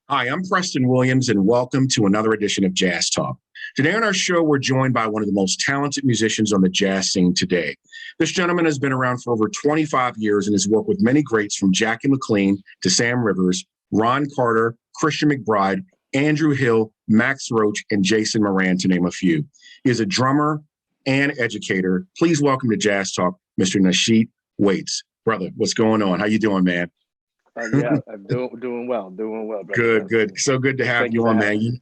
Hi, I'm Preston Williams, and welcome to another edition of Jazz Talk. Today on our show, we're joined by one of the most talented musicians on the jazz scene today. This gentleman has been around for over 25 years and has worked with many greats from Jackie McLean to Sam Rivers, Ron Carter, Christian McBride, Andrew Hill, Max Roach, and Jason Moran, to name a few. He is a drummer and educator. Please welcome to Jazz Talk, Mr. Nasheet Waits. Brother, what's going on? How you doing, man? Yeah, I'm doing well, brother Good, Preston. good. So good to have Thank you you for on, having. man.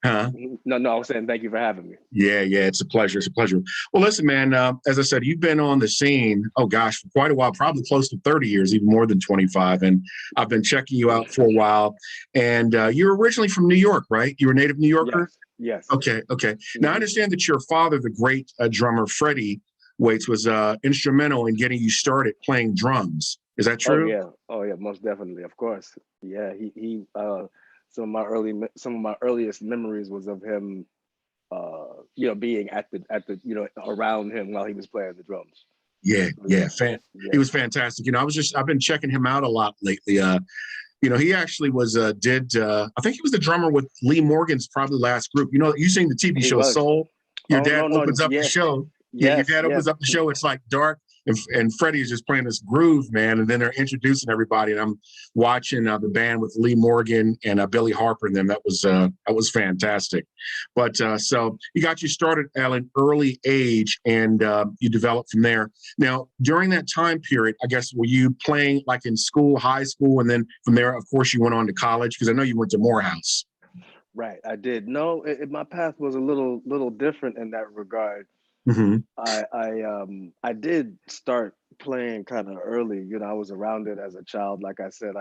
Huh? No, I was saying thank you for having me. Yeah, it's a pleasure. It's a pleasure. Well, listen, man, as I said, you've been on the scene, oh gosh, for quite a while, probably close to 30 years, even more than 25. And I've been checking you out for a while. And you're originally from New York, right? You're a native New Yorker? Yes, yes. Okay. Now, I hmm understand that your father, the great drummer Freddie Waits, was instrumental in getting you started playing drums. Is that Oh true? yeah, oh yeah, most definitely, of course. Yeah, he. Some of my earliest memories was of him, being at the around him while he was playing the drums. So Yeah. yeah, He yeah. was fantastic. I've been checking him out a lot lately. He actually was did I think he was the drummer with Lee Morgan's probably last group. You sing the TV He show was. Soul. Your Oh dad no, no, opens up the yeah, show. Yeah, your yes, dad yes. opens up the show. It's like dark, and Freddie is just playing this groove, man. And then they're introducing everybody, and I'm watching the band with Lee Morgan and Billy Harper, and them. That was fantastic. But so you got you started at an early age, and you developed from there. Now, during that time period, I guess, were you playing like in school, high school, and then from there, of course, you went on to college? Because I know you went to Morehouse. Right, I did. No, my path was a little different in that regard. Hmm. I did start playing kind of early. I was around it as a child. Like I said,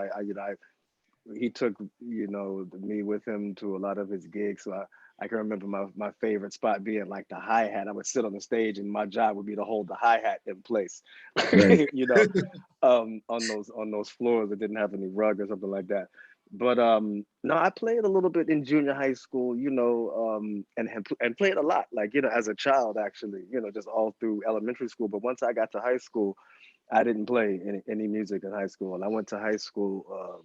he took me with him to a lot of his gigs. So I can remember my favorite spot being like the hi hat. I would sit on the stage, and my job would be to hold the hi hat in place. Right. you know, on those floors that didn't have any rug or something like that. But no, I played a little bit in junior high school, and played a lot, like as a child actually, just all through elementary school. But once I got to high school, I didn't play any music in high school, and I went to high school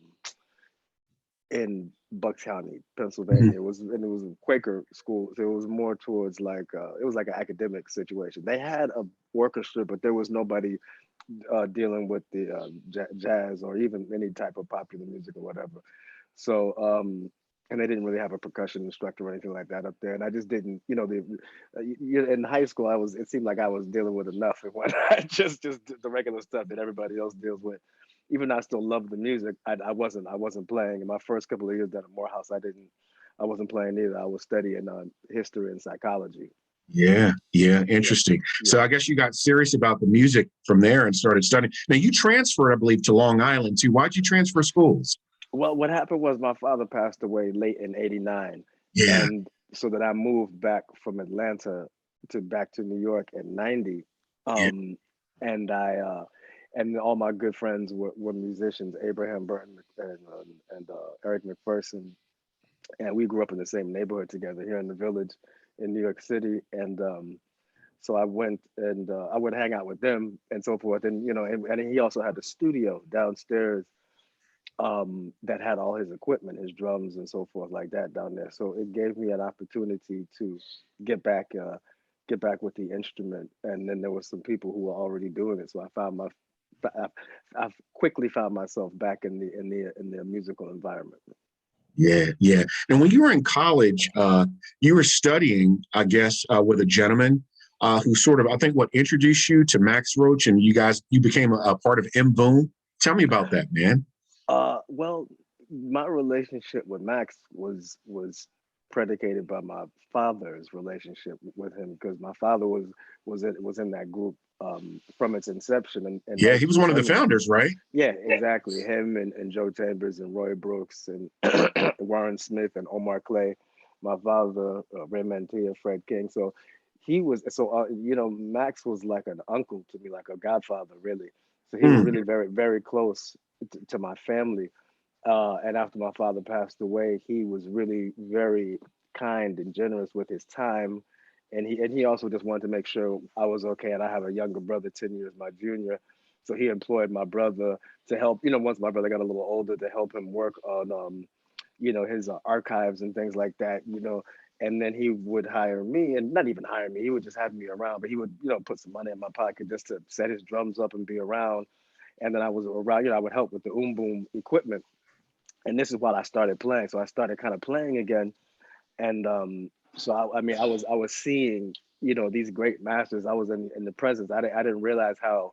in Bucks County, Mhm. Pennsylvania. It was a Quaker school, so it was more towards like it was like an academic situation. They had a orchestra, but there was nobody dealing with the jazz or even any type of popular music or whatever. So, and they didn't really have a percussion instructor or anything like that up there. And I just didn't, in high school, it seemed like I was dealing with enough and whatnot, just the regular stuff that everybody else deals with. Even though I still loved the music, I wasn't playing. In my first couple of years at Morehouse, I wasn't playing either. I was studying history and psychology. Yeah, Yeah, interesting. So yeah. I guess you got serious about the music from there and started studying. Now you transferred, I believe, to Long Island too. Why'd you transfer schools? Well, what happened was my father passed away late in '89, Yeah, and so that I moved back from Atlanta to back to New York in '90. yeah, Um, and I and all my good friends were musicians, Abraham Burton and Eric McPherson, and we grew up in the same neighborhood together here in the village in New York City. And so I went and I would hang out with them and so forth. And and he also had a studio downstairs that had all his equipment, his drums and so forth like that down there. So it gave me an opportunity to get back, uh, get back with the instrument. And then there were some people who were already doing it, so I, I quickly found myself back in the musical environment. yeah. And when you were in college, you were studying, I guess, with a gentleman who sort of, I think, what introduced you to Max Roach, and you became a part of M Boom. Tell me about that, man. Well, my relationship with Max was predicated by my father's relationship with him because my father was in that group from its inception, and Yeah, like he was one of the him. founders, right? Yeah, exactly. Him and Joe Chambers and Roy Brooks and Warren Smith and Omar Clay, my father, Ray Mantia, Fred King. So Max was like an uncle to me, like a godfather, really. So he was Mm, really very, very close to my family. And after my father passed away, he was really very kind and generous with his time. And he also just wanted to make sure I was okay. And I have a younger brother, 10 years my junior. So he employed my brother to help, once my brother got a little older, to help him work on his archives and things like that, and then he would hire me, and not even hire me, he would just have me around, but he would, put some money in my pocket just to set his drums up and be around. And then I was around, I would help with the boom equipment. And this is while I started playing. So I started kind of playing again. And so I mean, I was seeing, these great masters. I was in the presence. I didn't realize how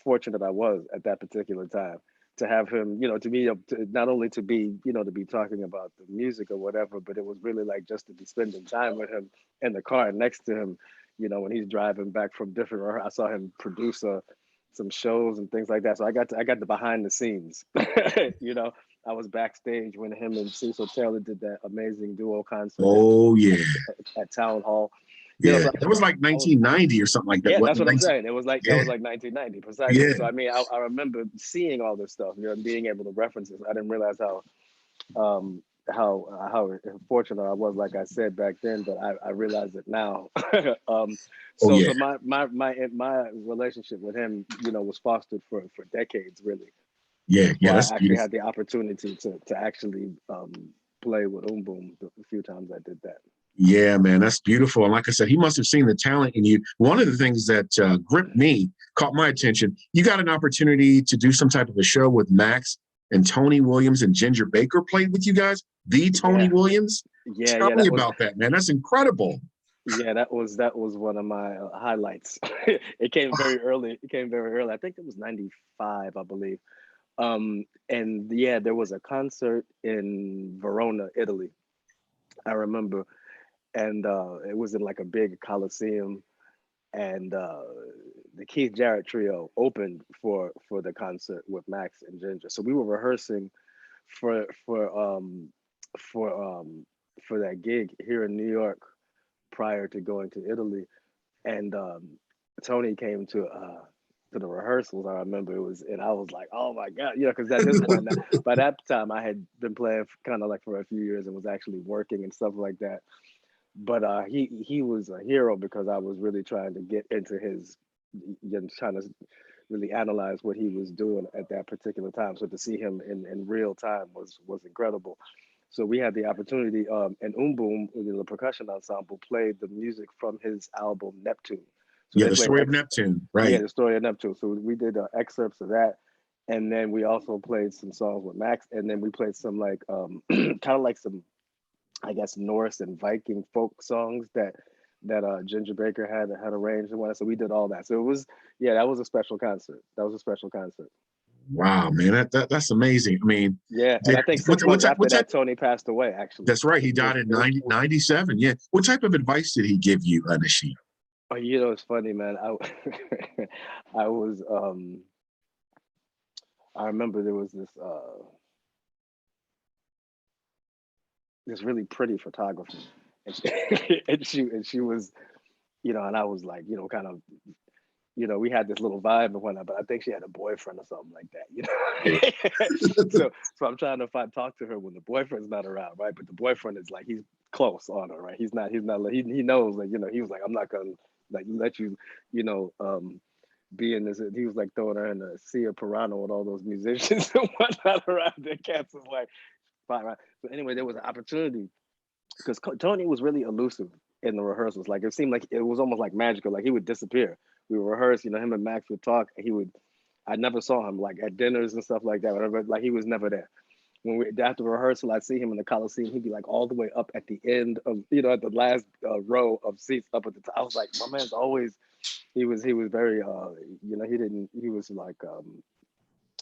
fortunate I was at that particular time to have him, to be able to not only to be, to be talking about the music or whatever, but it was really like just to be spending time with him in the car next to him, when he's driving back from different. I saw him produce some shows and things like that. So I got the behind the scenes. I was backstage when him and Cecil Taylor did that amazing duo concert Oh yeah, at Town Hall. yeah. So It was like 1990 or something like that. yeah, What? that's what I'm saying. It was like that Yeah, was like 1990 precisely. yeah, So I mean, I remember seeing all this stuff, being able to reference it. I didn't realize um how fortunate I was, like I said back then, but I realize it now. um, oh so yeah, so my relationship with him, was fostered for decades, really, yeah. before I That's actually beautiful. had the opportunity to actually play with Boom the few times I did that. Yeah, man, that's beautiful. And like I said, he must have seen the talent in you. One of the things that gripped me, caught my attention, you got an opportunity to do some type of a show with Max and Tony Williams and Ginger Baker played with you guys. The Tony Yeah, Williams. yeah, Tell me that was about that, man. That's incredible. yeah, that was one of my highlights. It came very early. It came very early. I think it was 95, I believe. And yeah, there was a concert in Verona, Italy. I remember, and it was in like a big coliseum, and the Keith Jarrett trio opened for the concert with Max and Ginger. So we were rehearsing for for um for for that gig here in New York prior to going to Italy, and Tony came to the rehearsals. I remember it was, and I was like, oh my god, because at this point, by that time, I had been playing kind of like for a few years and was actually working and stuff like that. But he was a hero because I was really trying to get into his, trying to really analyze what he was doing at that particular time. So to see him in real time was incredible. So we had the opportunity, and Boom, the percussion ensemble, played the music from his album Neptune. So Yeah, they the played story of Neptune, yeah, right? the story of Neptune. So we did excerpts of that, and then we also played some songs with Max, and then we played some like kind of like some, I guess, Norse and Viking folk songs that Ginger Baker had arranged and whatnot. So we did all that. So it was, yeah, that was a special concert. That was a special concert. Wow, man, that's amazing. I mean, Yeah, and did, I think 6 months what after type? that, Tony passed away. Actually, That's right. He it was died in it was. 97. Yeah. What type of advice did he give you, Nasheet? Oh, it's funny, man. I I was I remember there was this really pretty photographer, and and she was, and I was like, kind of, we had this little vibe and whatnot, but I think she had a boyfriend or something like that. So I'm trying to talk to her when the boyfriend's not around, right? But the boyfriend is like, he's close on her, right? He's not like, he knows, like, he was like, I'm not gonna like let you, you know, be in this. He was like throwing her in a sea of piranha with all those musicians and whatnot around there. Cats was like, fine, right? So anyway, there was an opportunity because Tony was really elusive in the rehearsals. Like it seemed like it was almost like magical. Like he would disappear. We would rehearse, him and Max would talk. And he would. I never saw him like at dinners and stuff like that. Whatever. Like he was never there. When we after rehearsal, I'd see him in the Coliseum. He'd be like all the way up at the end of, at the last row of seats up at the top. I was like, my man's always. He was very he was like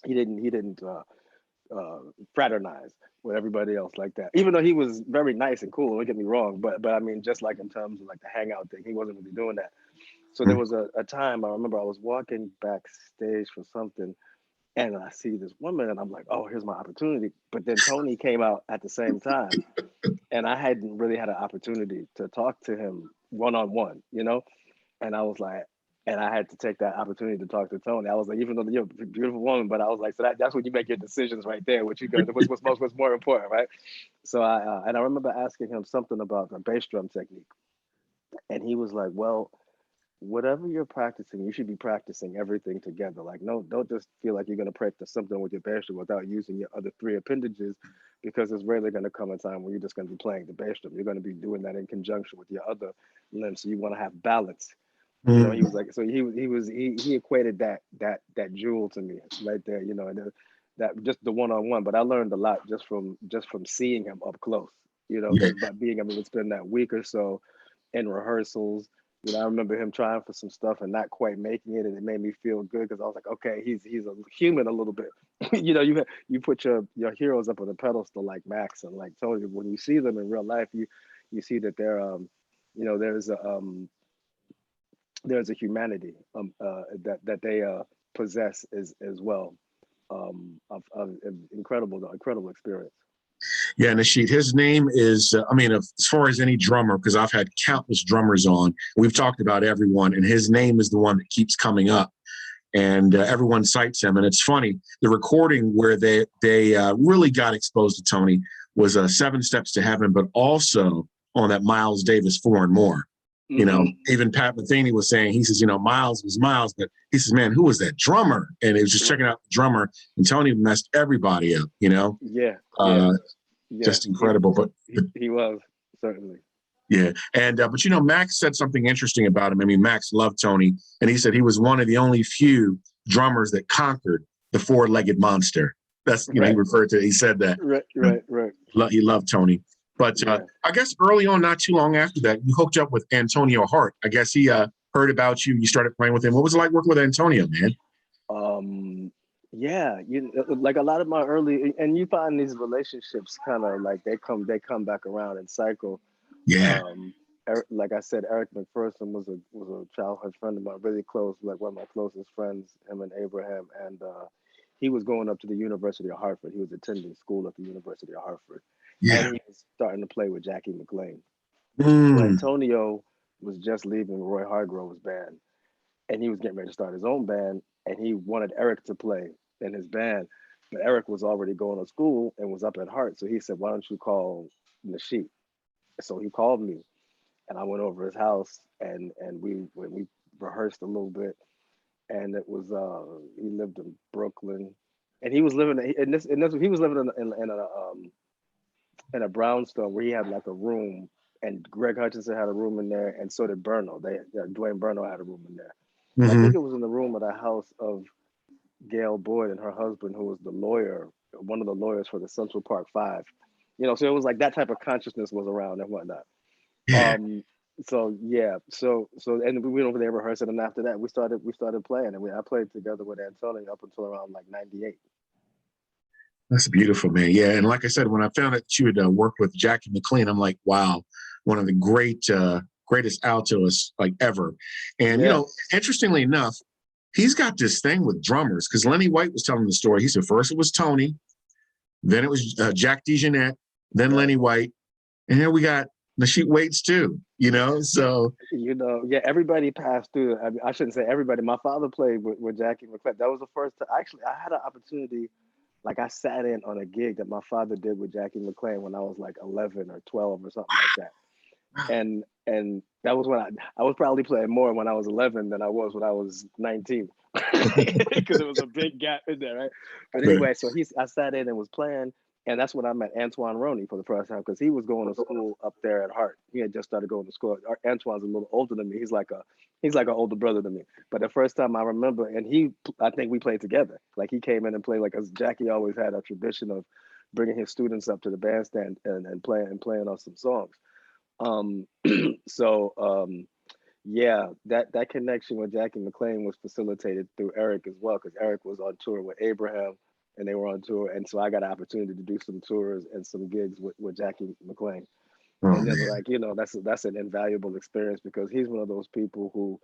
he didn't uh, fraternize with everybody else like that. Even though he was very nice and cool, don't get me wrong, but I mean, just like in terms of like the hangout thing, he wasn't really doing that. So there was a time I remember I was walking backstage for something, and I see this woman, and I'm like, oh, here's my opportunity. But then Tony came out at the same time, and I hadn't really had an opportunity to talk to him one on one, and I was like, and I had to take that opportunity to talk to Tony. I was like, even though you're a beautiful woman, but I was like, so that's when you make your decisions right there. What you go, what's more important, right? So and I remember asking him something about the bass drum technique, and he was like, well, whatever you're practicing, you should be practicing everything together. Like, no, don't just feel like you're going to practice something with your bass drum without using your other three appendages, because it's rarely going to come a time where you're just going to be playing the bass drum. You're going to be doing that in conjunction with your other limbs. So you want to have balance. You know, he was Mm. like, so he equated that jewel to me right there. You know, and that just the one on one. But I learned a lot just from seeing him up close. You know, Yeah. just by being able to spend that week or so in rehearsals. You know, I remember him trying for some stuff and not quite making it, and it made me feel good because I was like, okay, he's a human a little bit. You know, you put your heroes up on a pedestal like Max and like Tony. When you see them in real life, you see that they're you know, there's a humanity that they possess as well. Of incredible experience. Yeah, Nasheed, his name is, I mean, as far as any drummer, because I've had countless drummers on, we've talked about everyone, and his name is the one that keeps coming up. And everyone cites him. And it's funny, the recording where they really got exposed to Tony was Seven Steps to Heaven, but also on that Miles Davis Four and More. You know, Mm-hmm. even Pat Metheny was saying, he says, you know, Miles was Miles, but he says, man, who was that drummer? And he was just checking out the drummer, and Tony messed everybody up, you know? Yeah, yeah, Uh, yeah. just incredible. He was certainly. Yeah, and but you know, Max said something interesting about him. I mean, Max loved Tony, and he said he was one of the only few drummers that conquered the four-legged monster. That's, you know, he Right, referred to. He said that right. he loved Tony. But Yeah. I guess early on, not too long after that, you hooked up with Antonio Hart. I guess he heard about you. You started playing with him. What was it like working with Antonio, man? Um, yeah, like a lot of my early, and you find these relationships kind of like they come back around and cycle. Yeah, Um, like I said, Eric McPherson was a childhood friend of mine, really close, like one of my closest friends, him and Abraham, and he was going up to the University of Hartford. He was attending school at the University of Hartford, and yeah. he was starting to play with Jackie McLean. Well, Mm, Antonio was just leaving Roy Hargrove's band, and he was getting ready to start his own band, and he wanted Eric to play in his band, but Eric was already going to school and was up at Hart, so he said, "Why don't you call Nasheet?" So he called me, and I went over his house, and we rehearsed a little bit, and it was he lived in Brooklyn, and he was living in this he was living in a brownstone where he had like a room, and Greg Hutchinson had a room in there, and so did Burno. Dwayne Burno had a room in there, and I think hmm. it was in the room of the house of Gail Boyd and her husband, who was the lawyer, one of the lawyers for the Central Park Five. You know, so it was like that type of consciousness was around and whatnot. Yeah. Um, so yeah, and we went over there rehearsing, and after that we started playing, and I played together with Antonio up until around like '98. That's beautiful, man. Yeah, and like I said, when I found out that you had worked with Jackie McLean, I'm like, wow, one of the greatest altos like ever. And you Yeah, know, interestingly enough, he's got this thing with drummers because Lenny White was telling the story. He said first it was Tony, then it was Jack DeJohnette, then right. Lenny White, and here we got Nasheet Waits too. You know, so You know, yeah, everybody passed through. I mean, I shouldn't say everybody. My father played with Jackie McLean. That was the first time. Actually, I had an opportunity. Like I sat in on a gig that my father did with Jackie McLean when I was like 11 or 12 or something like that. And that was when I was probably playing more when I was 11 than I was when I was 19 because it was a big gap in there, right? But anyway, so I sat in and was playing, and that's when I met Antoine Roney for the first time because he was going to school up there at Hart. He had just started going to school. Antoine's a little older than me. He's like an older brother than me. But the first time I remember, and I think we played together. Like he came in and played, like, as Jackie always had a tradition of bringing his students up to the bandstand and playing on some songs. Um, so yeah, that connection with Jackie McLean was facilitated through Eric as well, because Eric was on tour with Abraham, and they were on tour, and so I got an opportunity to do some tours and some gigs with Jackie McLean, oh and then man, like that's an invaluable experience because he's one of those people who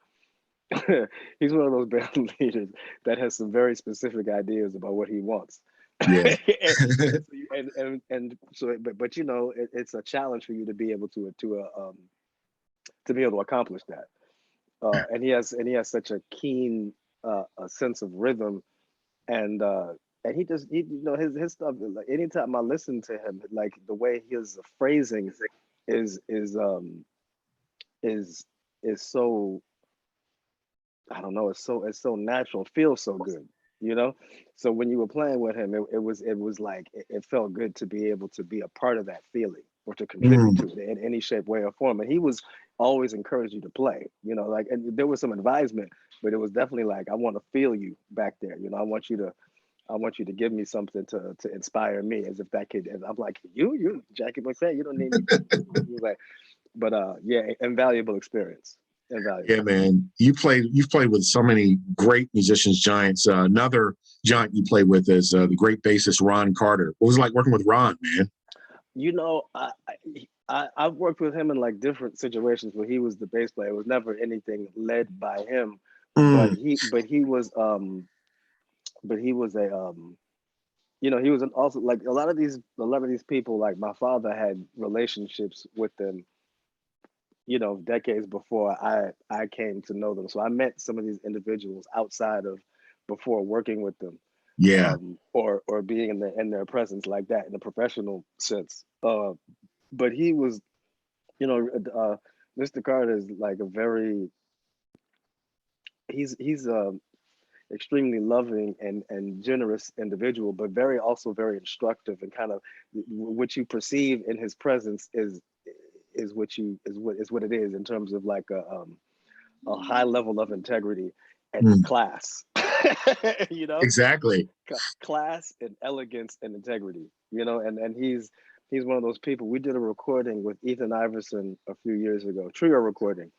he's one of those band leaders that has some very specific ideas about what he wants. yeah, And so but it's a challenge for you to be able to be able to accomplish that. And he has such a keen a sense of rhythm, and his stuff, like anytime I listen to him, like the way his phrasing is is is so I don't know, it's so natural, it feels so good, you know. So when you were playing with him, it was like it felt good to be able to be a part of that feeling or to contribute to Mm, it in any shape, way, or form. And he was always encouraged you to play, you know, like, and there was some advisement, but it was definitely like, I want to feel you back there, you know. I want you to give me something to inspire me, as if that could. And I'm like, you Jackie McLean, you don't need me. He was like, but yeah, invaluable experience, yeah, invaluable. man. You've played with so many great musicians, giants. Another giant you played with is the great bassist Ron Carter. What was it like working with Ron, man? You know, I've worked with him in like different situations where he was the bass player. It was never anything led by him, Mm, but he was a you know, he was also like a lot of these people. Like my father had relationships with them, you know, decades before I came to know them. So I met some of these individuals outside of before working with them, yeah. or being in their presence like that in a professional sense. But he was, you know, Mr. Carter is like a very he's extremely loving and generous individual, but very also very instructive, and kind of what you perceive in his presence is what it is in terms of like a high level of integrity and Mm, class. You know, exactly. class and elegance and integrity. You know, and he's one of those people. We did a recording with Ethan Iverson a few years ago, trio recording.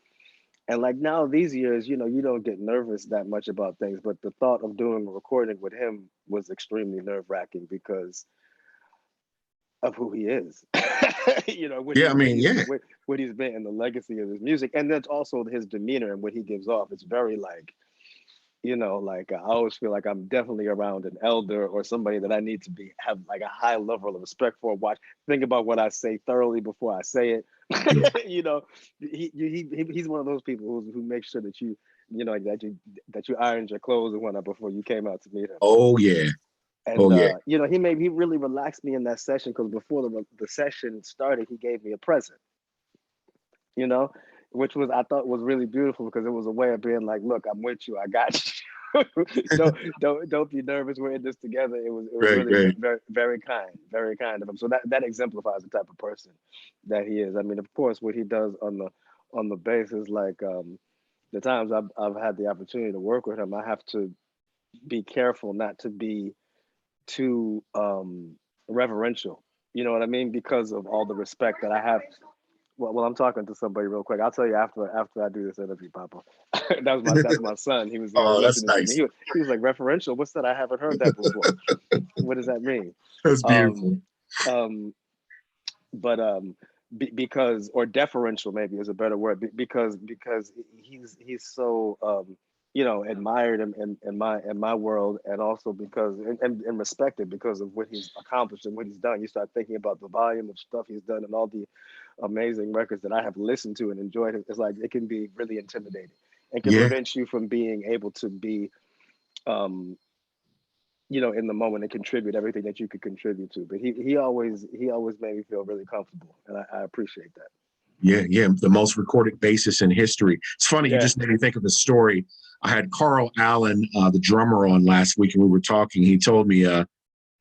And like now, these years, you know, you don't get nervous that much about things, but the thought of doing a recording with him was extremely nerve wracking because of who he is. You know, Yeah, I mean, yeah. what he's been and the legacy of his music, and that's also his demeanor and what he gives off. It's very like, you know, like I always feel like I'm definitely around an elder or somebody that I need to be have like a high level of respect for. Watch, think about what I say thoroughly before I say Yeah. it. You know, he's one of those people who makes sure that you know, that you ironed your clothes and whatnot before you came out to meet him. Oh yeah. And Oh yeah. you know, he really relaxed me in that session because before the session started, he gave me a present. You know, which was I thought was really beautiful because it was a way of being like, look, I'm with you, I got you. Don't be nervous. We're in this together. It was Great, really great. very kind of him. So that exemplifies the type of person that he is. I mean, of course, what he does on the bass is like the times I've had the opportunity to work with him, I have to be careful not to be too reverential. You know what I mean? Because of all the respect that I have. Well, I'm talking to somebody real quick. I'll tell you after I do this interview, Papa. That's my son. He was Oh, that's listening to me. nice. He was like referential. What's that? I haven't heard that before. What does that mean? That's Um, beautiful. um, but because or deferential maybe is a better word because he's so you know, admired in my world, and also because and respected because of what he's accomplished and what he's done. You start thinking about the volume of stuff he's done and all the amazing records that I have listened to and enjoyed. It's like it can be really intimidating and can Yeah. prevent you from being able to be um you know, in the moment and contribute everything that you could contribute to. But he always made me feel really comfortable, and I appreciate that. Yeah, yeah, the most recorded bassist in history. It's funny, you Yeah. just made me think of a story. I had Carl Allen, the drummer, on last week, and we were talking. He told me his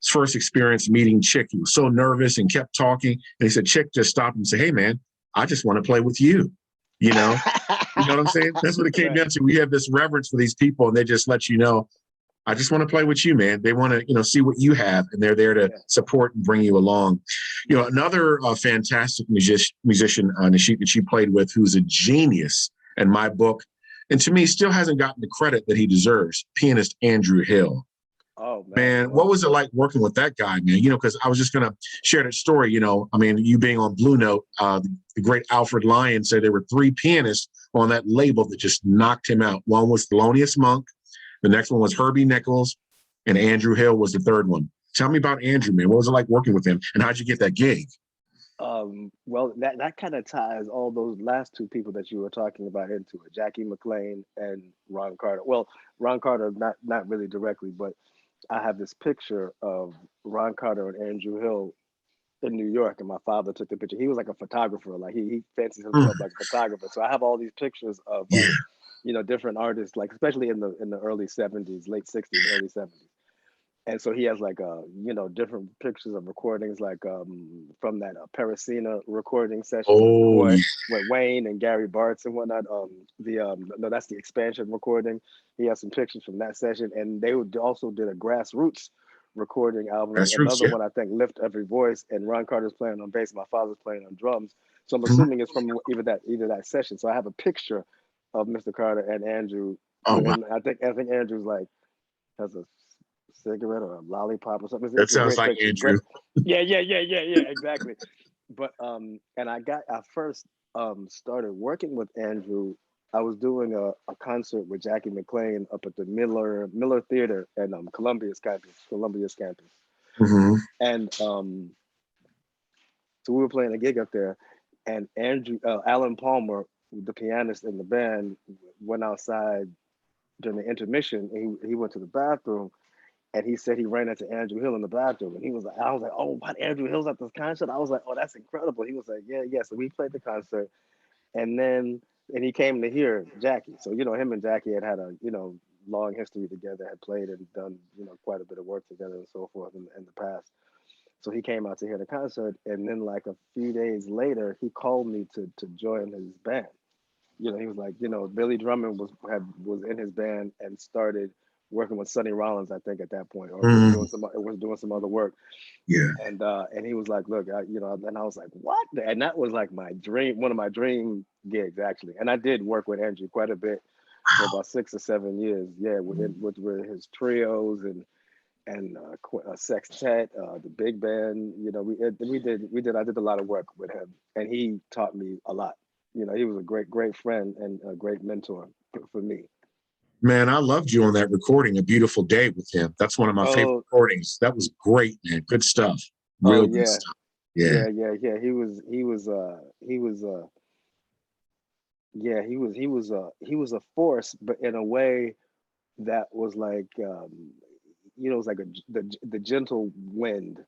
first experience meeting Chick. He was so nervous and kept talking. And he said, Chick just stopped him and said, "Hey, man, I just want to play with you." You know, you know what I'm saying? That's what it came Right. down to. We have this reverence for these people, and they just let you know, I just want to play with you, man. They want to, see what you have, and they're there to Yeah. support and bring you along. Another fantastic musician, Nasheet, that you played with, who's a genius in my book, and to me still hasn't gotten the credit that he deserves. Pianist Andrew Hill. Oh man. Man, what Well. was it like working with that guy, man? Because I was just going to share that story. I mean, you being on Blue Note, the great Alfred Lyon said there were three pianists on that label that just knocked him out. One was Thelonious Monk. The next one was Herbie Nichols, and Andrew Hill was the third one. Tell me about Andrew, man. What was it like working with him, and how'd you get that gig? Well, that kind of ties all those last two people that you were talking about into it, Jackie McLean and Ron Carter. Well, Ron Carter, not really directly, but I have this picture of Ron Carter and Andrew Hill in New York, and my father took the picture. He was like a photographer, like he fancies Mm, himself like a photographer. So I have all these pictures of yeah, different artists, like especially in the early 70s, late 60s, early 70s. And so he has like different pictures of recordings, like from that Parisina recording sessions with Oh, yeah. Wayne and Gary Bartz and whatnot. The no, that's the expansion recording. He has some pictures from that session, and they would also did a grassroots recording album. That's roots. Another Yeah. one, I think, Lift Every Voice, and Ron Carter's playing on bass. My father's playing on drums. So I'm Mhm. assuming it's from either that session. So I have a picture of Mr. Carter and Andrew, Oh, wow. and I think Andrew's like has a cigarette or a lollipop or something. That It's a sounds great like picture. Andrew. Great. Yeah, exactly. But and I first started working with Andrew. I was doing a concert with Jackie McLean up at the Miller Theater at Columbia's campus. Hmm. And so we were playing a gig up there, and Alan Palmer, the pianist in the band, went outside during the intermission. And he went to the bathroom, and he said he ran into Andrew Hill in the bathroom, and I was like, oh, what, Andrew Hill's at this concert? I was like, oh, that's incredible. He was like, yeah. So we played the concert, and then he came to hear Jackie. So him and Jackie had a long history together, had played and done quite a bit of work together and so forth in the past. So he came out to hear the concert, and then like a few days later, he called me to join his band. He was like, Billy Drummond was in his band and started working with Sonny Rollins, I think, at that point, or Hmm. was doing some other work. Yeah. And he was like, look, and I was like, what? And that was like one of my dream gigs, actually. And I did work with Andrew quite a bit for about 6 or 7 years. Yeah, with his trios and a sextet, the big band. I did a lot of work with him, and he taught me a lot. He was a great friend and a great mentor for me. Man, I loved you on that recording, A Beautiful Day with him. That's one of my favorite Oh, recordings. That was great, man. Good stuff. oh Real good yeah, stuff. Yeah. yeah. He was a force, but in a way that was like it was like the gentle wind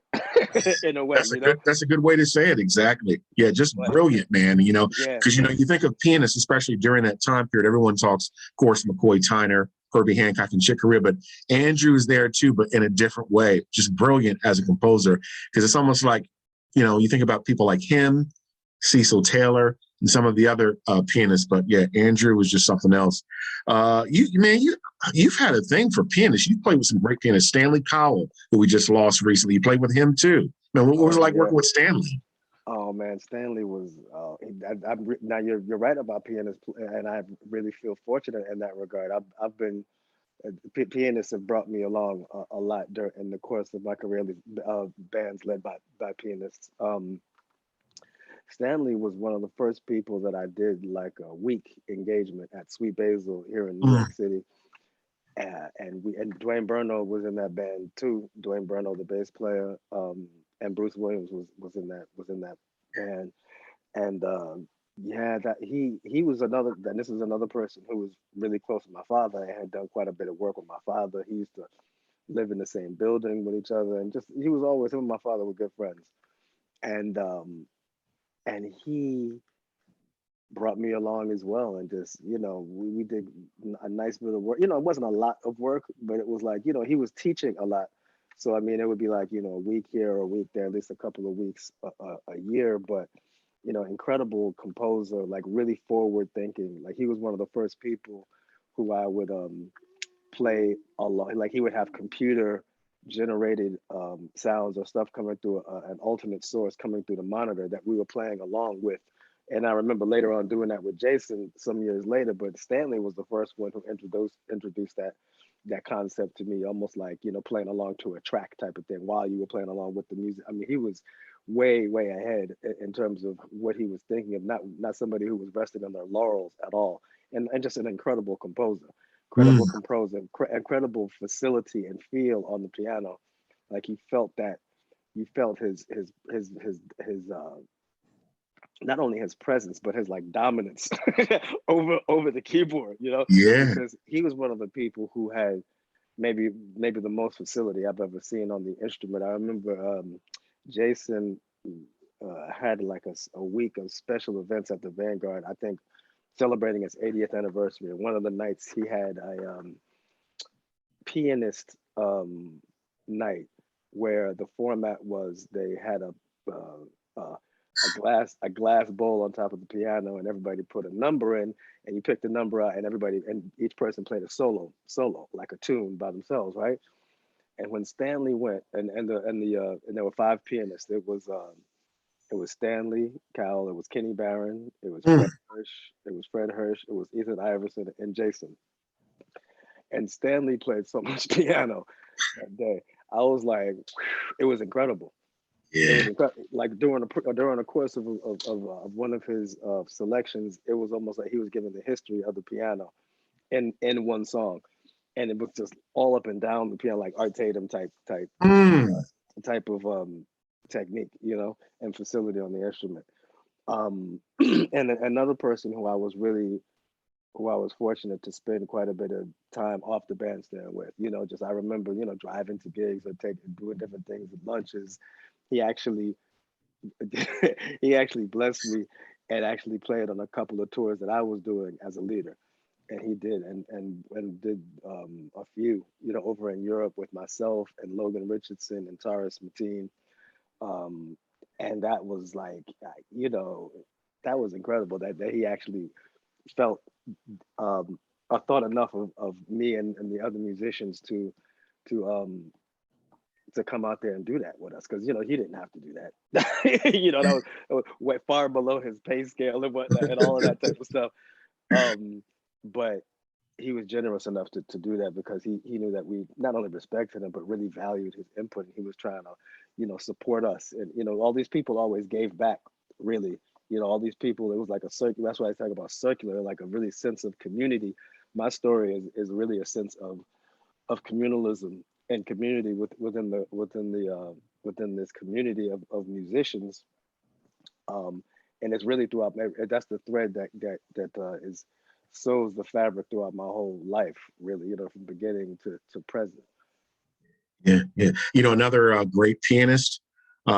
in a way, That's a good way to say it. Exactly. Yeah, just but brilliant, man. yeah, Because you think of pianists, especially during that time period, everyone talks, of course, McCoy Tyner, Herbie Hancock, and Chick Corea, but Andrew is there too, but in a different way. Just brilliant as a composer. Because it's almost like, you think about people like him, Cecil Taylor, and some of the other pianists. But yeah, Andrew was just something else. You've had a thing for pianists. You played with some great pianists. Stanley Colwell, who we just lost recently. You played with him too. Man, what was it oh like yeah. working with Stanley? Oh man, Stanley was. Now you're right about pianists, and I really feel fortunate in that regard. I've been pianists have brought me along a lot in the course of my career. Bands led by pianists. Stanley was one of the first people that I did like a week engagement at Sweet Basil here in New Mm, York City. And Dwayne Burno was in that band too. Dwayne Burno, the bass player, and Bruce Williams was in that band. And yeah, that he was another. And this is another person who was really close to my father and had done quite a bit of work with my father. He used to live in the same building with each other, and just he was always him and my father were good friends. And he brought me along as well, and just we did a nice bit of work. It wasn't a lot of work, but it was like he was teaching a lot. So I mean, it would be like a week here or a week there, at least a couple of weeks a year. But incredible composer, like really forward thinking. Like he was one of the first people who I would play a lot. Like he would have computer generated sounds or stuff coming through an alternate source coming through the monitor that we were playing along with. And I remember later on doing that with Jason some years later. But Stanley was the first one who introduced that concept to me, almost like playing along to a track type of thing while you were playing along with the music. I mean, he was way ahead in terms of what he was thinking of. Not somebody who was resting on their laurels at all, and just an incredible composer, mm, incredible facility and feel on the piano. Like he felt that. You felt his not only his presence but his like dominance over the keyboard, yeah. because he was one of the people who had maybe the most facility I've ever seen on the instrument. I remember Jason had like a week of special events at the Vanguard. I think celebrating its 80th anniversary. And one of the nights he had a pianist night where the format was they had a glass bowl on top of the piano, and everybody put a number in, and you picked the number out, and each person played a solo like a tune by themselves, right? And when Stanley went, and there were five pianists. It was Stanley Cowell, it was Kenny Barron, it was Mm. Fred Hirsch, it was Ethan Iverson, and Jason. And Stanley played so much piano that day. I was like, it was incredible. It Yeah. was incredible. Like during the course of one of his selections, it was almost like he was giving the history of the piano in one song, and it was just all up and down the piano, like Art Tatum Mm. type of technique, and facility on the instrument. And another person who I was fortunate to spend quite a bit of time off the bandstand with. Just I remember, driving to gigs or doing different things at lunches. He actually he actually blessed me and actually played on a couple of tours that I was doing as a leader. And he did and did a few, over in Europe with myself and Logan Richardson and Taurus Mateen. Um, and that was like, that was incredible that he actually felt I thought enough of me and the other musicians to um to come out there and do that with us, because he didn't have to do that. That was way far below his pay scale and whatnot and all of that type of stuff. But he was generous enough to do that because he knew that we not only respected him but really valued his input. And he was trying to support us, and all these people always gave back, really. All these people, it was like a circle. That's why I talk about circular, like a really sense of community. My story is really a sense of communalism and community within this community of musicians. And it's really throughout that's the thread that is sews the fabric throughout my whole life, really, from beginning to present. Yeah, yeah. Another great pianist,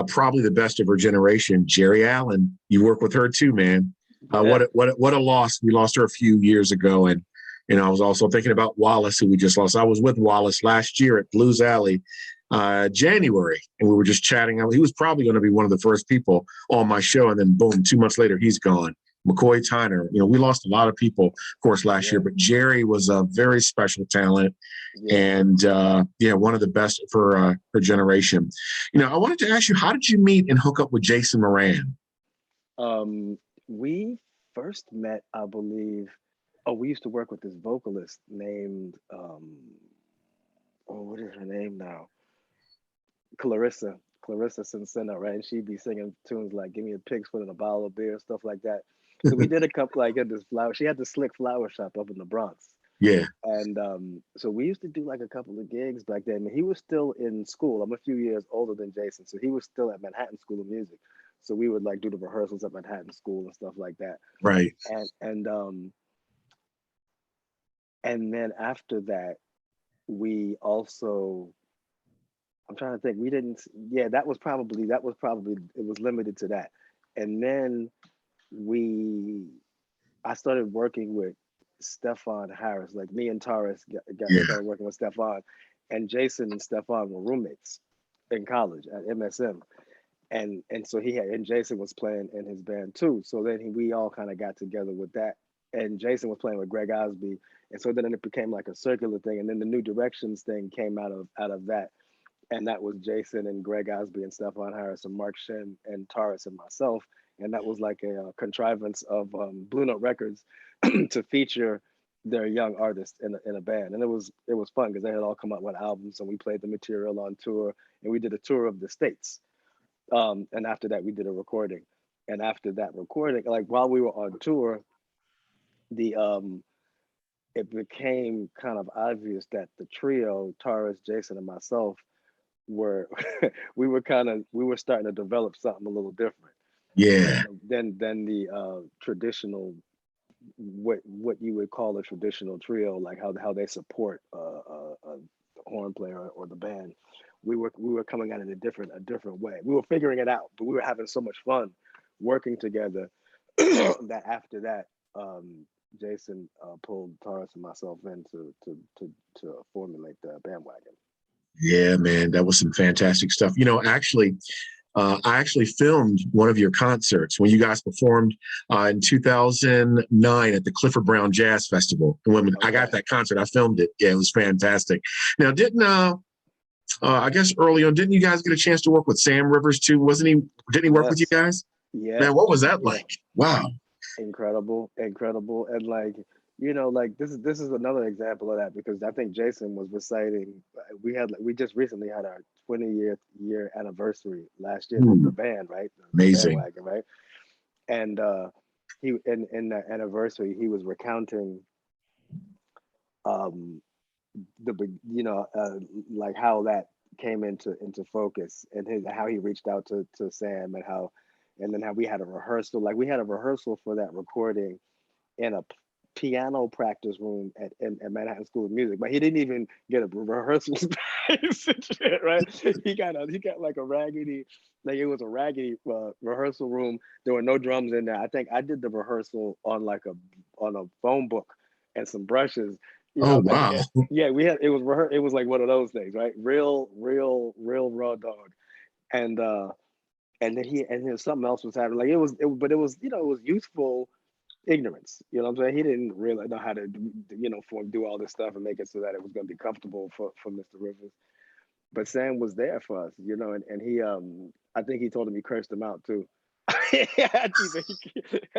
probably the best of her generation, Jerry Allen. You work with her too, man. Yeah. What a loss. We lost her a few years ago, and I was also thinking about Wallace, who we just lost. I was with Wallace last year at Blues Alley, January, and we were just chatting. He was probably going to be one of the first people on my show, and then boom, 2 months later, he's gone. McCoy Tyner. We lost a lot of people, of course, last year, but Jerry was a very special talent. Yeah. And one of the best for her generation. I wanted to ask you, how did you meet and hook up with Jason Moran? We first met, I believe. Oh, we used to work with this vocalist named what is her name now? Clarissa Cincina, right? And she'd be singing tunes like "Give Me a Pig's Foot and a Bottle of Beer," stuff like that. So we did a couple, like at this flower. She had the Slick Flower Shop up in the Bronx. Yeah. And so we used to do like a couple of gigs back then. And he was still in school. I'm a few years older than Jason, so he was still at Manhattan School of Music. So we would like do the rehearsals at Manhattan School and stuff like that. Right. And then after that, we also, I'm trying to think. We didn't. Yeah, that was probably it was limited to that. And then I started working with Stefan Harris. Like me and Taurus started working with Stefan, and Jason and Stefan were roommates in college at MSM. And so Jason was playing in his band too. So then we all kind of got together with that. And Jason was playing with Greg Osby. And so then it became like a circular thing. And then the New Directions thing came out of that. And that was Jason and Greg Osby and Stefan Harris and Mark Shin and Taurus and myself. And that was like a contrivance of Blue Note Records to feature their young artists in a band. And it was fun because they had all come out with albums, and we played the material on tour, and we did a tour of the States. And after that, we did a recording. And after that recording, like while we were on tour, it became kind of obvious that the trio, Taurus, Jason, and myself, were we were starting to develop something a little different. Yeah. Than the traditional, what you would call a traditional trio, like how they support a horn player or the band. We were coming at it a different way. We were figuring it out, but we were having so much fun working together that after that, Jason pulled Taurus and myself in to formulate the bandwagon. Yeah, man, that was some fantastic stuff. I actually filmed one of your concerts when you guys performed in 2009 at the Clifford Brown Jazz Festival. And when I got that concert, I filmed it. Yeah, it was fantastic. Now, I guess early on, didn't you guys get a chance to work with Sam Rivers too? Didn't he work with you guys? Yeah. Man, what was that like? Wow. Incredible. And like, like this is another example of that, because I think Jason was reciting. We just recently had our 20th year anniversary last year with the band, right? The Amazing. bandwagon, right? And he in that anniversary, he was recounting um like how that came into focus, and how he reached out to Sam, and then how we had a rehearsal. Like, we had a rehearsal for that recording in a piano practice room at Manhattan School of Music, but he didn't even get a rehearsal space and shit, right? He got like a raggedy, like it was a raggedy rehearsal room. There were no drums in there. I think I did the rehearsal on a phone book and some brushes. Oh, wow. Yeah, it was like one of those things, right? Real raw dog. And then something else was happening. Like, but it was it was youthful ignorance. You know what I'm saying? He didn't really know how to do all this stuff and make it so that it was going to be comfortable for Mr. Rivers. But Sam was there for us, and he I think he told him he cursed him out too. I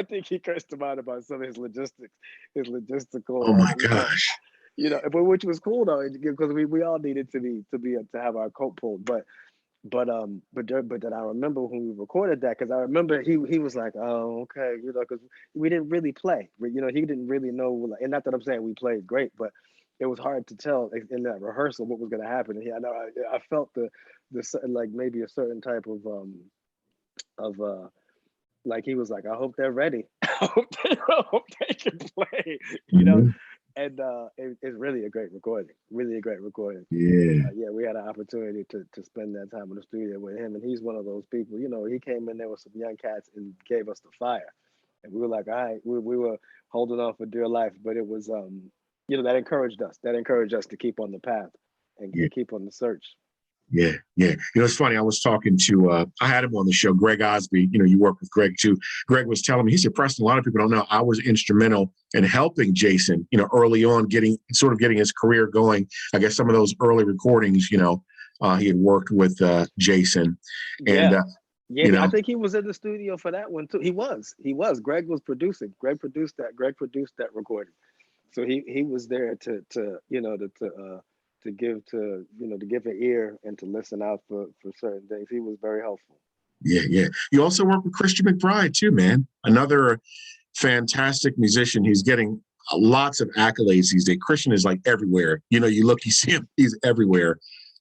think he cursed him out about some of his logistical. Oh my gosh. But which was cool though, because we all needed to have our coat pulled. But then I remember when we recorded that, because I remember he was like, oh, okay, because we didn't really play. He didn't really know, and not that I'm saying we played great, but it was hard to tell in that rehearsal what was going to happen. And I know I felt the like maybe a certain type of like, he was like, I hope they're ready. I hope they can play. And it's really a great recording. Really a great recording. Yeah. We had an opportunity to spend that time in the studio with him, and he's one of those people. He came in there with some young cats and gave us the fire, and we were like, all right, we were holding on for dear life, but it was that encouraged us. That encouraged us to keep on the path and keep on the search. Yeah. It's funny. I was talking to, I had him on the show, Greg Osby. You work with Greg too. Greg was telling me, he said, Preston, a lot of people don't know, I was instrumental in helping Jason, early on getting his career going. I guess some of those early recordings, he had worked with Jason. And, I think he was in the studio for that one too. He was. Greg was producing. Greg produced that recording. So he was there to give an ear and to listen out for certain things. He was very helpful. Yeah. You also work with Christian McBride too, man. Another fantastic musician. He's getting lots of accolades these days. Christian is like everywhere. You look, you see him, he's everywhere.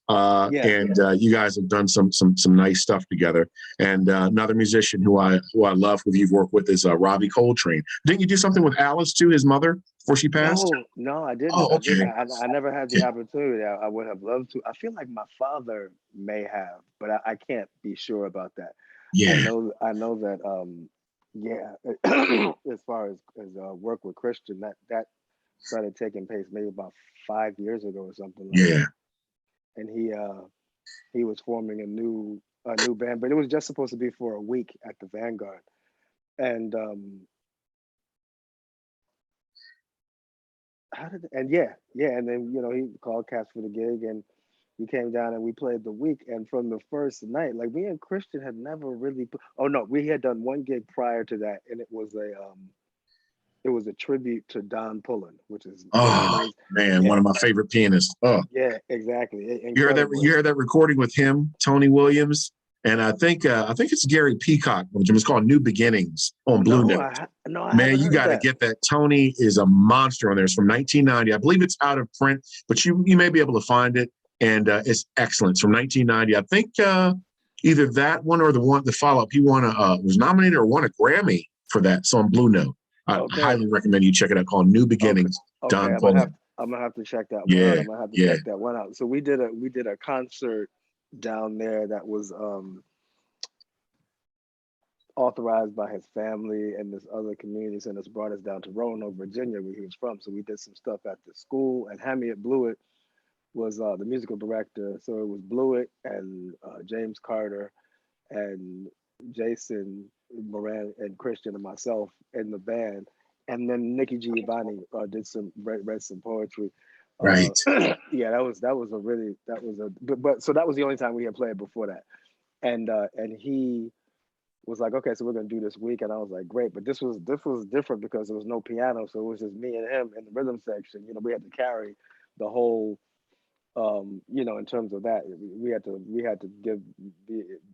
You guys have done some nice stuff together. And another musician who I love, who you've worked with, is Robbie Coltrane. Didn't you do something with Alice too, his mother, before she passed? No, I didn't. Oh, okay. I never had the opportunity. I would have loved to. I feel like my father may have, but I can't be sure about that. Yeah. I know that. As far as work with Christian, that started taking place maybe about 5 years ago or something like that. And he was forming a new band, but it was just supposed to be for a week at the Vanguard. And and then he called Cats for the gig, and we came down and we played the week. And from the first night, like, me and Christian had never really we had done one gig prior to that, and it was a tribute to Don Pullen, which is one of my favorite pianists. Yeah, exactly. You heard that recording with him, Tony Williams, and I think it's Gary Peacock. It's called New Beginnings on Blue Note. Man, you got to get that. Tony is a monster on there. It's from 1990. I believe it's out of print, but you may be able to find it, and it's excellent. It's from 1990. I think either that one or the follow-up. He was nominated or won a Grammy for that. So on Blue Note. I highly recommend you check it out, called New Beginnings. Don Pullen. I'm gonna have to check that one out. I'm gonna have to check that one out. So we did a concert down there that was authorized by his family and this other community center brought us down to Roanoke, Virginia, where he was from. So we did some stuff at the school, and Hamiet Blewett was the musical director. So it was Blewett and James Carter and Jason Moran and Christian and myself in the band. And then Nikki Giovanni did some read some poetry. Right. Yeah, that was a really that was a but so that was the only time we had played before that. And he was like, okay, so we're gonna do this week, and I was like, great, but this was different because there was no piano, so it was just me and him in the rhythm section. You know, we had to carry the whole, you know, in terms of that, we had to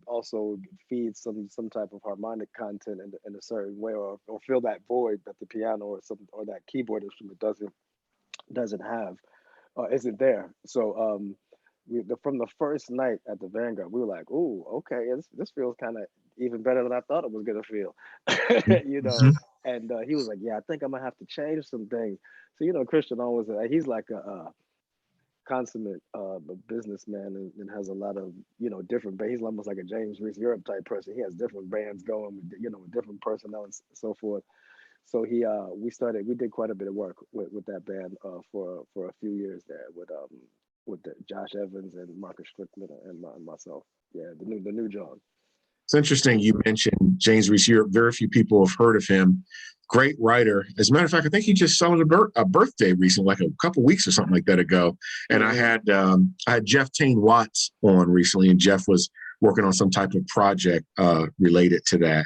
also feed some type of harmonic content in a certain way, or fill that void that the piano or that keyboard instrument doesn't have, isn't there. So from the first night at the Vanguard, we were like, "Ooh, okay, this feels kind of even better than I thought it was gonna feel," you know. Mhm. And he was like, "Yeah, I think I'm gonna have to change some things." So you know, Christian always he's like a consummate businessman and has a lot of different. But he's almost like a James Reese Europe type person. He has different bands going, with different personnel and so forth. So we did quite a bit of work with that band for a few years there with Josh Evans and Marcus Strickland and myself. Yeah, the new John. It's interesting you mentioned James Reese Europe. Very few people have heard of him. Great writer. As a matter of fact, I think he just celebrated a birthday recently, like a couple weeks or something like that ago. And I had Jeff Tain Watts on recently, and Jeff was working on some type of project related to that.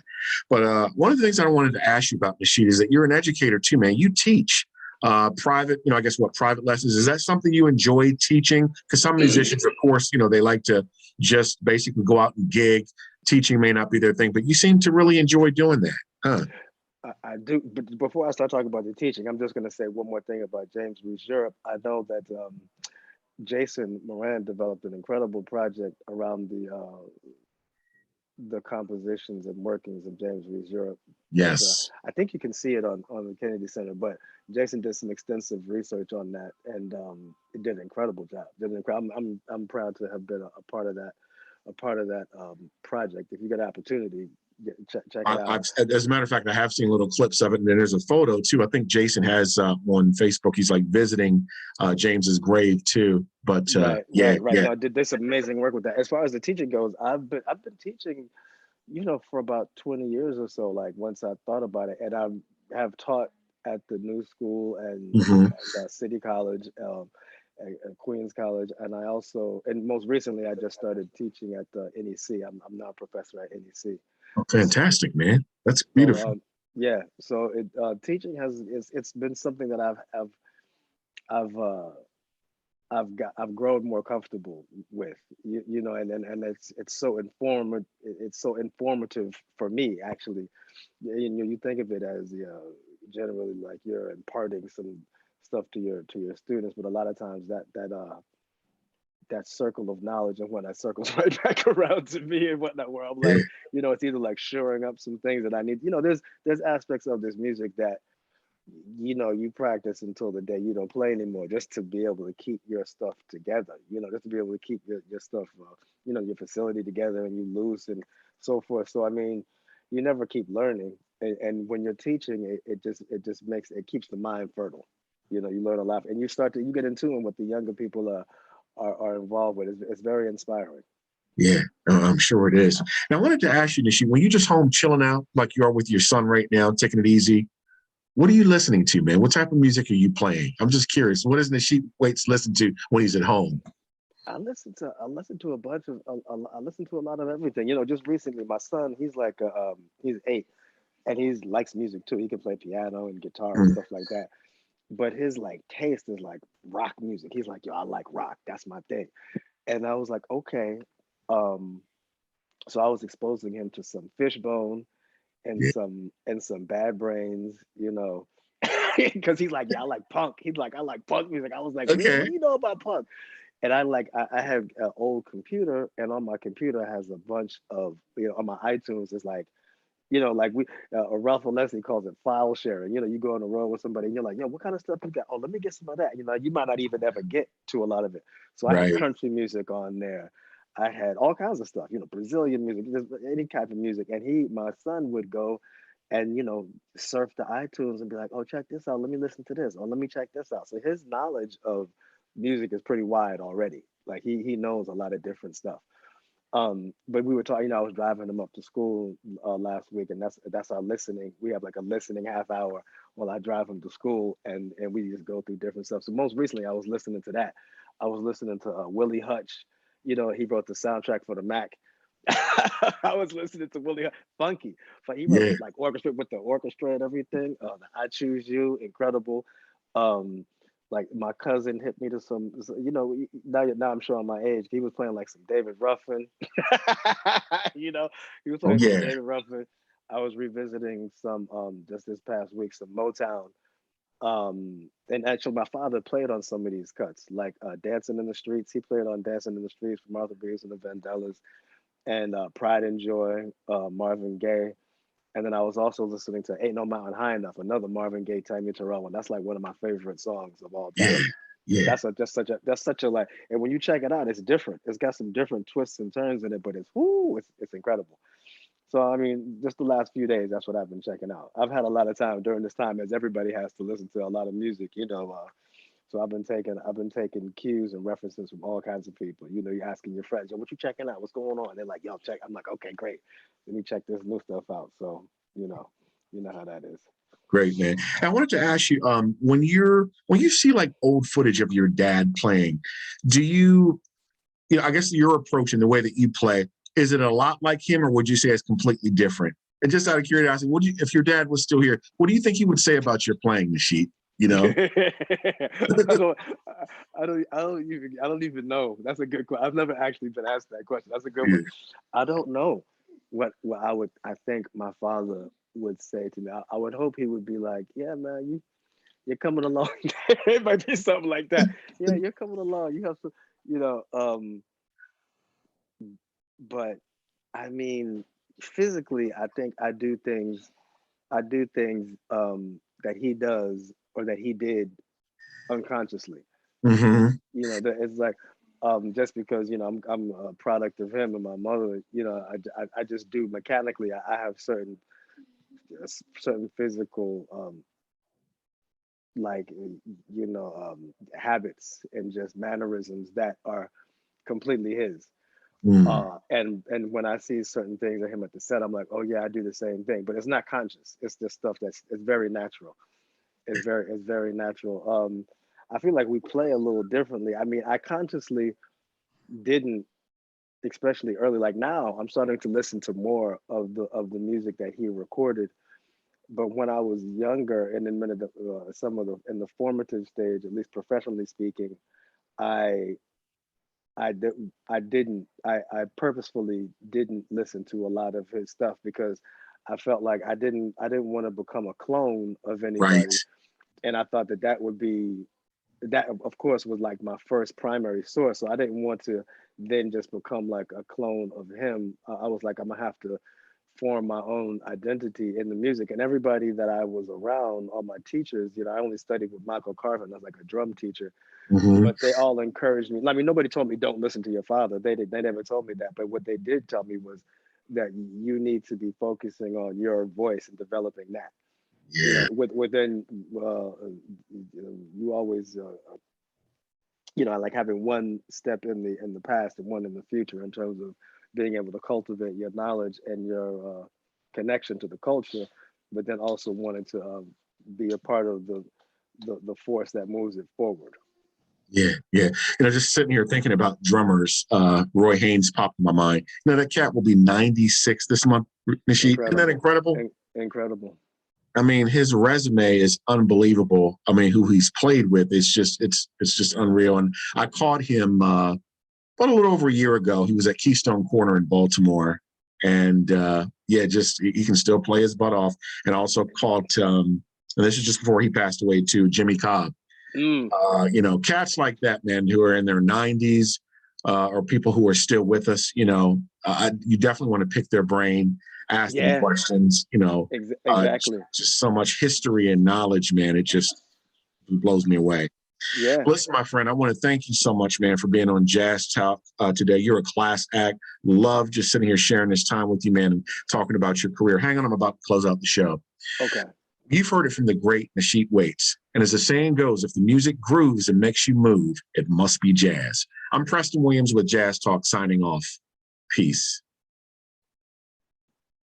But one of the things I wanted to ask you about, Nasheet, is that you're an educator too, man. You teach private, I guess private lessons. Is that something you enjoy teaching? Because some musicians, of course, they like to just basically go out and gig. Teaching may not be their thing, but you seem to really enjoy doing that, huh? I do, but before I start talking about the teaching, I'm just going to say one more thing about James Reese Europe. I know that Jason Moran developed an incredible project around the compositions and workings of James Reese Europe. That Yes. I think you can see it on the Kennedy Center. But Jason did some extensive research on that, and it did an incredible job. I'm proud to have been a part of that, project. If you get an opportunity, check it out. As a matter of fact, I have seen little clips of it, and then there's a photo too. I think Jason has on Facebook. He's like visiting James's grave too. But Right, yeah, right, right. yeah. No, did some amazing work with that. As far as the teaching goes, I've been teaching, for about 20 years or so. Like once I thought about it, and I have taught at the New School Hmm. and City College, at Queens College, and I also, and most recently, I just started teaching at the NEC. I'm now a professor at NEC. Oh, fantastic, man. That's So beautiful. yeah, so teaching it's been something that I've I've grown more comfortable with, and it's so informative for me actually. You think of it as generally like you're imparting some stuff to your students, but a lot of times that circle of knowledge and whatnot circles right back around to me and whatnot, where I'm Yeah, like, it's either like shoring up some things that I need. There's aspects of this music that you practice until the day you don't play anymore, just to be able to keep your stuff together, just to be able to keep your stuff, your facility together, and you loose and so forth. So I mean, you never keep learning, and when you're teaching, it just keeps the mind fertile. You learn a lot, and you get in tune with the younger people are involved with. It's very inspiring. yeah. I'm sure it is. Now, I wanted to ask you, Nishi, when you're just home chilling out, like you are with your son right now, taking it easy, what are you listening to, man? What type of music are you playing? I'm just curious. What does Nasheet Waits listen to when he's at home? I listen to a bunch of I listen to a lot of everything. Just recently, my son, he's 8, and he likes music too. He can play piano and guitar and Mm. stuff like that. But his like taste is like rock music. He's like, yo, I like rock. That's my thing. And I was like, okay. Um, so I was exposing him to some Fishbone and Yeah. some Bad Brains, because he's like, yeah, I like punk. He's like, I like punk music. I was like, really? What Okay. do you know about punk? And I have an old computer, and on my computer has a bunch of, on my iTunes, it's like, like Ralph Leslie calls it file sharing. You go on the road with somebody and you're like, yo, what kind of stuff you got? Oh, let me get some of that. You might not even ever get to a lot of it. So I have Right. country music on there. I had all kinds of stuff, Brazilian music, just any type of music. And my son would go and, surf the iTunes and be like, oh, check this out. Let me listen to this. Or let me check this out. So his knowledge of music is pretty wide already. Like he knows a lot of different stuff. But we were talking, I was driving him up to school last week, and that's our listening. We have like a listening half hour while I drive him to school, and we just go through different stuff. So most recently, I was listening to that. I was listening to Willie Hutch. He wrote the soundtrack for the Mac. I was listening to Willie Hutch, funky, but he wrote Yeah. like orchestra with the orchestra and everything. The I Choose You, incredible. Um, like my cousin hit me to now I'm showing my age. He was playing like some David Ruffin. He was Oh, playing some yeah. David Ruffin. I was revisiting some just this past week, some Motown. And actually my father played on some of these cuts, like Dancing in the Streets. He played on Dancing in the Streets for Martha Reeves and the Vandellas, and Pride and Joy, Marvin Gaye. And then I was also listening to Ain't No Mountain High Enough, another Marvin Gaye, Tammy Terrell one. That's like one of my favorite songs of all time. Yeah. Yeah. That's such a like, and when you check it out, it's different. It's got some different twists and turns in it, but it's incredible. So I mean, just the last few days, that's what I've been checking out. I've had a lot of time during this time, as everybody has to listen to a lot of music, so I've been taking cues and references from all kinds of people. You're asking your friends, yo, what you checking out? What's going on? They're like, yo, check. I'm like, okay, great. Let me check this new stuff out. So, you know how that is. Great, man. And I wanted to ask you, when you see like old footage of your dad playing, do I guess your approach and the way that you play, is it a lot like him, or would you say it's completely different? And just out of curiosity, if your dad was still here, what do you think he would say about your playing, Nasheet? I don't even know. That's a good question. I've never actually been asked that question. That's a good one. I don't know what I think my father would say to me. I would hope he would be like, yeah, man, you're coming along. It might be something like that. Yeah, you're coming along. You have to, you know, um, but I mean, physically, I think I do things that he does or that he did unconsciously. Hmm. That it's like just because I'm a product of him and my mother. I just do mechanically. I have certain physical like habits and just mannerisms that are completely his. Mm. And when I see certain things of him at the set, I'm like, oh yeah, I do the same thing, but it's not conscious. It's just stuff it's very natural. It's very natural. I feel like we play a little differently. I mean, I consciously didn't, especially early. Like now, I'm starting to listen to more of the music that he recorded. But when I was younger, and in some of the in the formative stage, at least professionally speaking, I I purposefully didn't listen to a lot of his stuff because I felt like I didn't want to become a clone of Right. anybody, and I thought that would be that of course was like my first primary source. So I didn't want to then just become like a clone of him. I was like, I'm gonna have to form my own identity in the music. And everybody that I was around, all my teachers, I only studied with Michael Carvin as like a drum teacher, Hmm. but they all encouraged me. I mean, nobody told me don't listen to your father. They never told me that. But what they did tell me was that you need to be focusing on your voice and developing that. Yeah. Within you always like having one step in the past and one in the future in terms of being able to cultivate your knowledge and your connection to the culture, but then also wanting to be a part of the force that moves it forward. Yeah, yeah. Just sitting here thinking about drummers, Roy Haynes popped in my mind. That cat will be 96 this month, Nasheet. Isn't that Incredible. incredible? Incredible. I mean, his resume is unbelievable. I mean, who he's played with, it's just unreal. And I caught him about a little over a year ago. He was at Keystone Corner in Baltimore. And yeah, just he can still play his butt off. And I also caught, and this is just before he passed away too, Jimmy Cobb. Mm. Cats like that, man, who are in their 90s, or people who are still with us, you definitely want to pick their brain, ask them Yeah. questions, Exactly. just so much history and knowledge, man. It just blows me away. Yeah. Listen, my friend, I want to thank you so much, man, for being on Jazz Talk today. You're a class act. Love just sitting here sharing this time with you, man, and talking about your career. Hang on, I'm about to close out the show. Okay. You've heard it from the great Nasheet Waits. And as the saying goes, if the music grooves and makes you move, it must be jazz. I'm Preston Williams with Jazz Talk signing off. Peace.